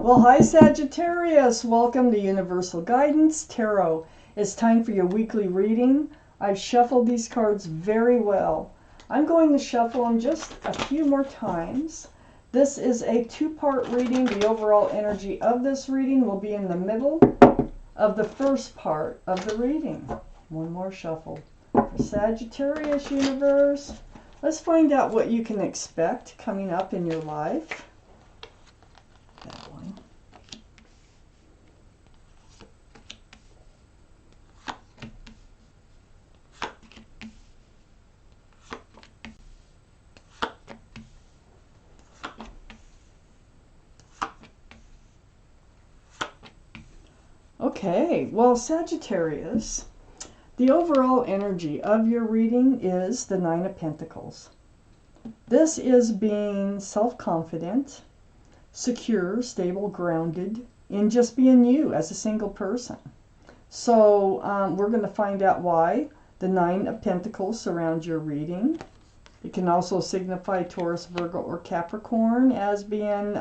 Well, hi Sagittarius, welcome to Universal Guidance Tarot. It's time for your weekly reading. I've shuffled these cards very well. I'm going to shuffle them just a few more times. This is a two-part reading. The overall energy of this reading will be in the middle of the first part of the reading. One more shuffle. For Sagittarius universe, let's find out what you can expect coming up in your life. That one. Okay, well, Sagittarius, the overall energy of your reading is the Nine of Pentacles. This is being self-confident, secure, stable, grounded in just being you as a single person. So we're going to find out why the Nine of Pentacles surround your reading. It can also signify Taurus, Virgo, or Capricorn as being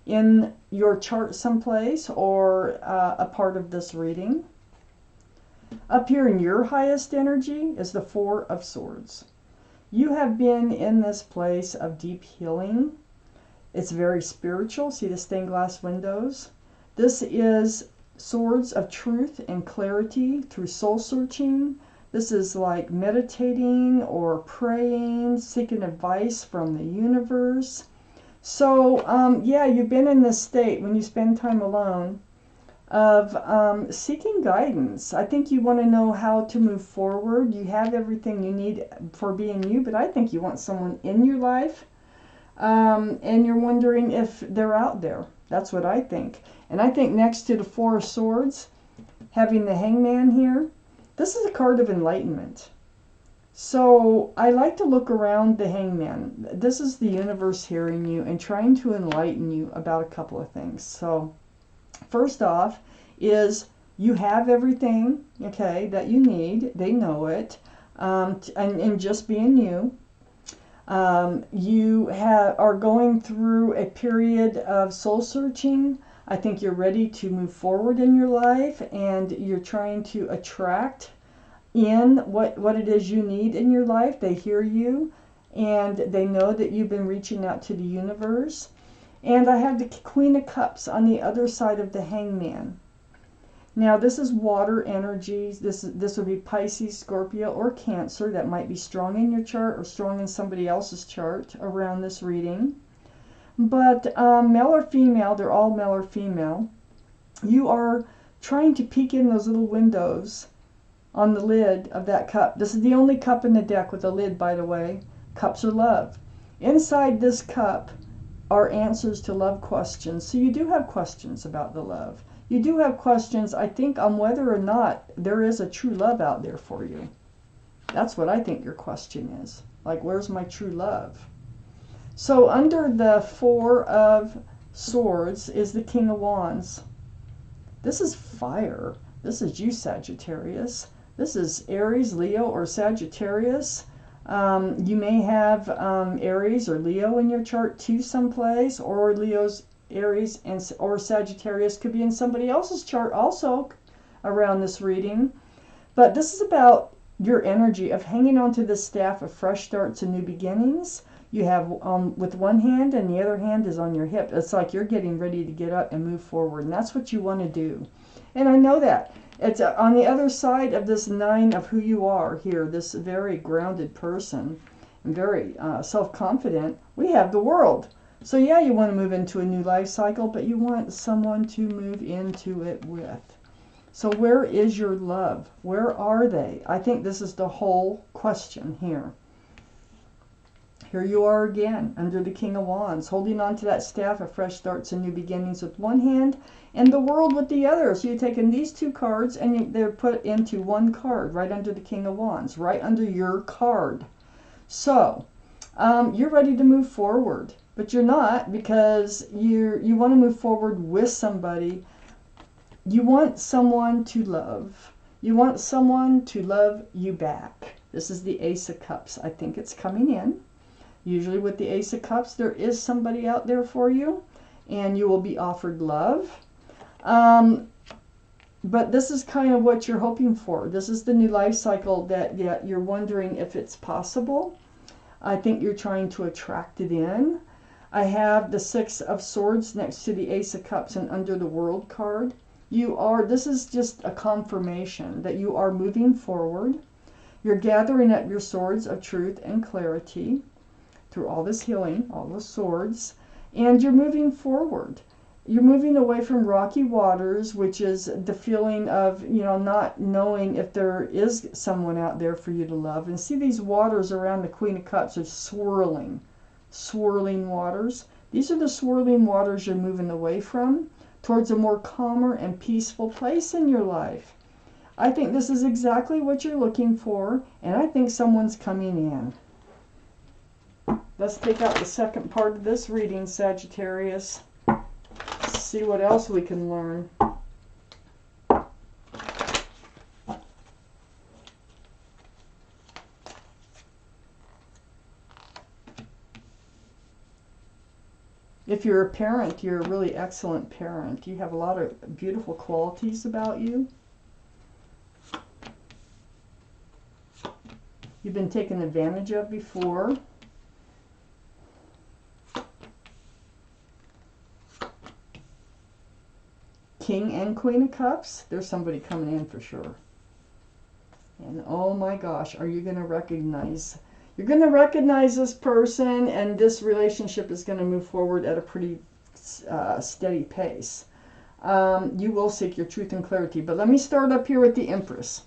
in your chart someplace or a part of this reading. Up here in your highest energy is the Four of Swords. You have been in this place of deep healing. It's very spiritual. See the stained glass windows? This is swords of truth and clarity through soul searching. This is like meditating or praying, seeking advice from the universe. So, yeah, you've been in this state when you spend time alone of seeking guidance. I think you want to know how to move forward. You have everything you need for being you, but I think you want someone in your life. And you're wondering if they're out there. That's what I think. And I think next to the Four of Swords, having the Hangman here, this is a card of enlightenment. So I like to look around the Hangman. This is the universe hearing you and trying to enlighten you about a couple of things. So first off is you have everything, okay, that you need. They know it. And just being you. You are going through a period of soul searching. I think you're ready to move forward in your life, and you're trying to attract in what it is you need in your life. They hear you, and they know that you've been reaching out to the universe. And I have the Queen of Cups on the other side of the Hangman. Now, this is water energies. This would be Pisces, Scorpio, or Cancer. That might be strong in your chart or strong in somebody else's chart around this reading. But male or female, they're all male or female. You are trying to peek in those little windows on the lid of that cup. This is the only cup in the deck with a lid, by the way. Cups are love. Inside this cup are answers to love questions. So you do have questions about the love. You do have questions, I think, on whether or not there is a true love out there for you. That's what I think your question is. Like, where's my true love? So under the Four of Swords is the King of Wands. This is fire. This is you, Sagittarius. This is Aries, Leo, or Sagittarius. You may have Aries or Leo in your chart too someplace, or Leo's Aries or Sagittarius could be in somebody else's chart also around this reading. But this is about your energy of hanging on to the staff of fresh starts and new beginnings. You have with one hand, and the other hand is on your hip. It's like you're getting ready to get up and move forward, and that's what you want to do. And I know that. It's on the other side of this nine of who you are here, this very grounded person and very self-confident. We have the world. So yeah, you want to move into a new life cycle, but you want someone to move into it with. So where is your love? Where are they? I think this is the whole question here. Here you are again, under the King of Wands, holding on to that staff of fresh starts and new beginnings with one hand, and the world with the other. So you're taking these two cards, and they're put into one card, right under the King of Wands, right under your card. So you're ready to move forward, but you're not, because you want to move forward with somebody. You want someone to love. You want someone to love you back. This is the Ace of Cups. I think it's coming in. Usually with the Ace of Cups, there is somebody out there for you. and you will be offered love. But this is kind of what you're hoping for. This is the new life cycle that you're wondering if it's possible. I think you're trying to attract it in. I have the Six of Swords next to the Ace of Cups and under the World card. This is just a confirmation that you are moving forward. You're gathering up your swords of truth and clarity through all this healing, all the swords, and you're moving forward. You're moving away from rocky waters, which is the feeling of, not knowing if there is someone out there for you to love. And see these waters around the Queen of Cups are swirling waters. These are the swirling waters you're moving away from towards a more calmer and peaceful place in your life. I think this is exactly what you're looking for, and I think someone's coming in. Let's take out the second part of this reading, Sagittarius. See what else we can learn. If you're a parent, you're a really excellent parent. You have a lot of beautiful qualities about you. You've been taken advantage of before. King and Queen of Cups, there's somebody coming in for sure. And oh my gosh, are you going to recognize? You're going to recognize this person, and this relationship is going to move forward at a pretty steady pace. You will seek your truth and clarity. But let me start up here with the Empress.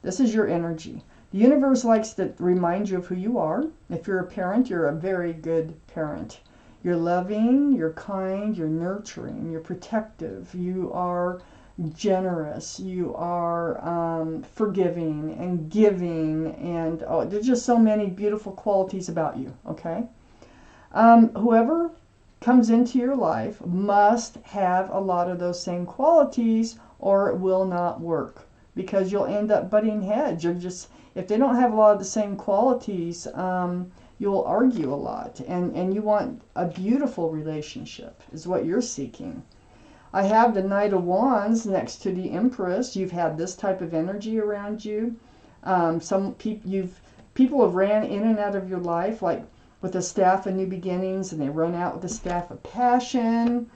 This is your energy. The universe likes to remind you of who you are. If you're a parent, you're a very good parent. You're loving, you're kind, you're nurturing, you're protective, you are generous, you are forgiving and giving, and there's just so many beautiful qualities about you, okay? Whoever comes into your life must have a lot of those same qualities, or it will not work, because you'll end up butting heads. If they don't have a lot of the same qualities, you'll argue a lot, and you want a beautiful relationship is what you're seeking. I have the Knight of Wands next to the Empress. You've had this type of energy around you. People have ran in and out of your life, like with the Staff of New Beginnings, and they run out with the Staff of Passion.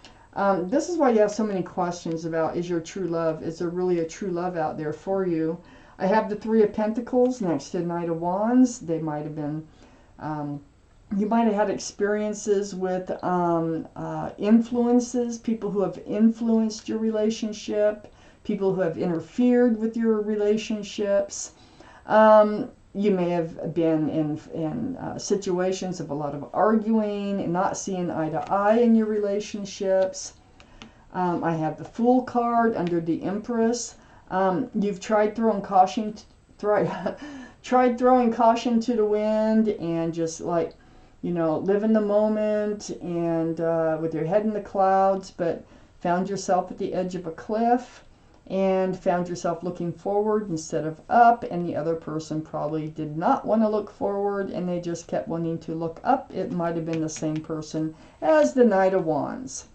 This is why you have so many questions about, is there really a true love out there for you? I have the Three of Pentacles next to the Knight of Wands. They might have been you might have had experiences with influences, people who have influenced your relationship, people who have interfered with your relationships. You may have been in situations of a lot of arguing and not seeing eye to eye in your relationships. I have the Fool card under the Empress. You've tried throwing caution to the wind and just live in the moment and with your head in the clouds, but found yourself at the edge of a cliff and found yourself looking forward instead of up, and the other person probably did not want to look forward and they just kept wanting to look up. It might have been the same person as the Knight of Wands.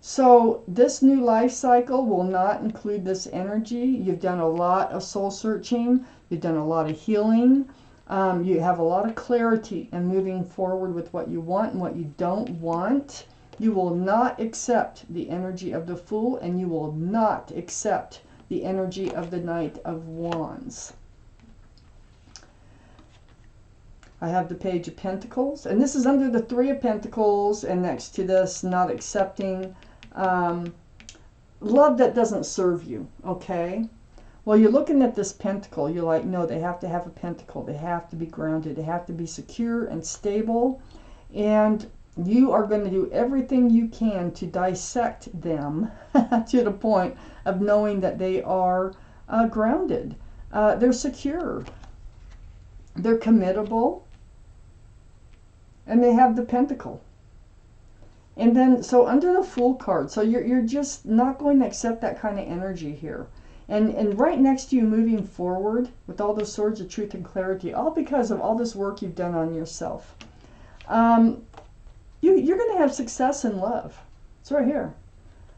So this new life cycle will not include this energy. You've done a lot of soul searching. You've done a lot of healing. You have a lot of clarity in moving forward with what you want and what you don't want. You will not accept the energy of the Fool, and you will not accept the energy of the Knight of Wands. I have the Page of Pentacles, and this is under the Three of Pentacles, and next to this, not accepting love that doesn't serve you, okay? Well, you're looking at this pentacle. You're like, no, they have to have a pentacle. They have to be grounded. They have to be secure and stable. And you are going to do everything you can to dissect them to the point of knowing that they are grounded. They're secure. They're committable. And they have the pentacle. And then, so under the Fool card, so you're just not going to accept that kind of energy here. And right next to you moving forward with all those swords of truth and clarity, all because of all this work you've done on yourself. You're going to have success in love. It's right here.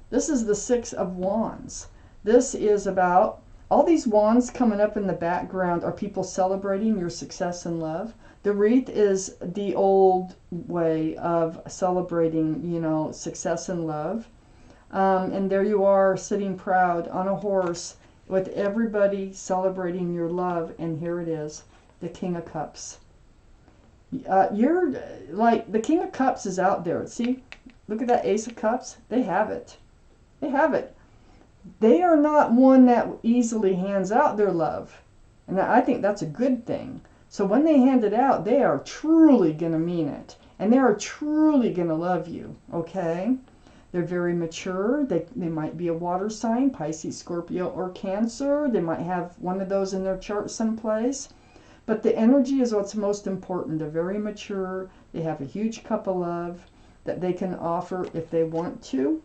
This is the Six of Wands. This is about all these wands coming up in the background are people celebrating your success in love. The wreath is the old way of celebrating, you know, success in love. And there you are sitting proud on a horse with everybody celebrating your love. And here it is, the King of Cups. You're like, the King of Cups is out there. See, look at that Ace of Cups. They have it. They have it. They are not one that easily hands out their love. And I think that's a good thing. So when they hand it out, they are truly going to mean it. And they are truly going to love you. Okay? They're very mature. They might be a water sign, Pisces, Scorpio, or Cancer. They might have one of those in their chart someplace. But the energy is what's most important. They're very mature. They have a huge cup of love that they can offer if they want to.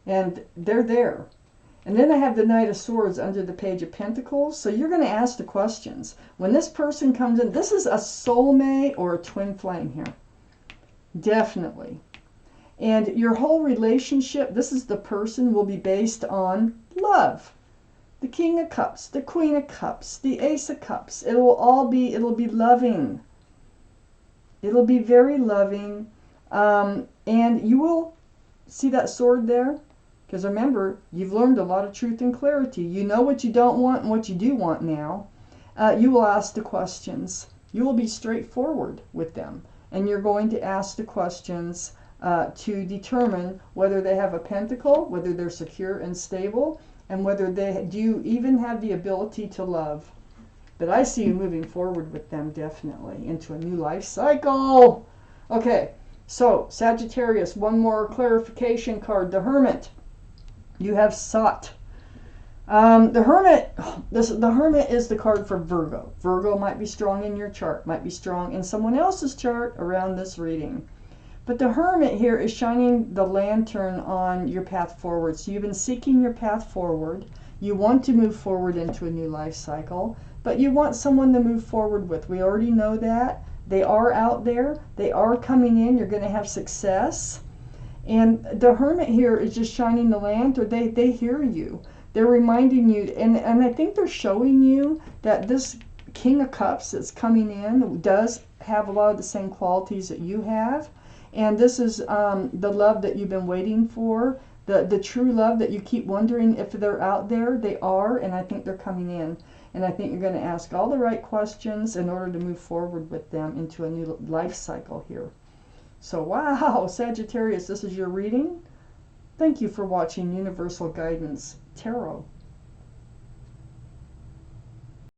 And they're there. And then I have the Knight of Swords under the Page of Pentacles. So you're going to ask the questions. When this person comes in, this is a soulmate or a twin flame here. Definitely. And your whole relationship, this is the person, will be based on love. The King of Cups, the Queen of Cups, the Ace of Cups. It'll be loving. It'll be very loving. And you will see that sword there? Because remember, you've learned a lot of truth and clarity. You know what you don't want and what you do want now. You will ask the questions. You will be straightforward with them. And you're going to ask the questions to determine whether they have a pentacle, whether they're secure and stable, and whether they do even have the ability to love. But I see you moving forward with them definitely into a new life cycle. Okay, so Sagittarius, one more clarification card, the Hermit. You have sought. The Hermit is the card for Virgo. Virgo might be strong in your chart, might be strong in someone else's chart around this reading. But the Hermit here is shining the lantern on your path forward. So you've been seeking your path forward. You want to move forward into a new life cycle, but you want someone to move forward with. We already know that. They are out there. They are coming in. You're going to have success. And the Hermit here is just shining the lantern. They hear you. They're reminding you, and I think they're showing you that this King of Cups that's coming in does have a lot of the same qualities that you have. And this is the love that you've been waiting for, the true love that you keep wondering if they're out there. They are, and I think they're coming in. And I think you're going to ask all the right questions in order to move forward with them into a new life cycle here. So, wow, Sagittarius, this is your reading. Thank you for watching Universal Guidance Tarot.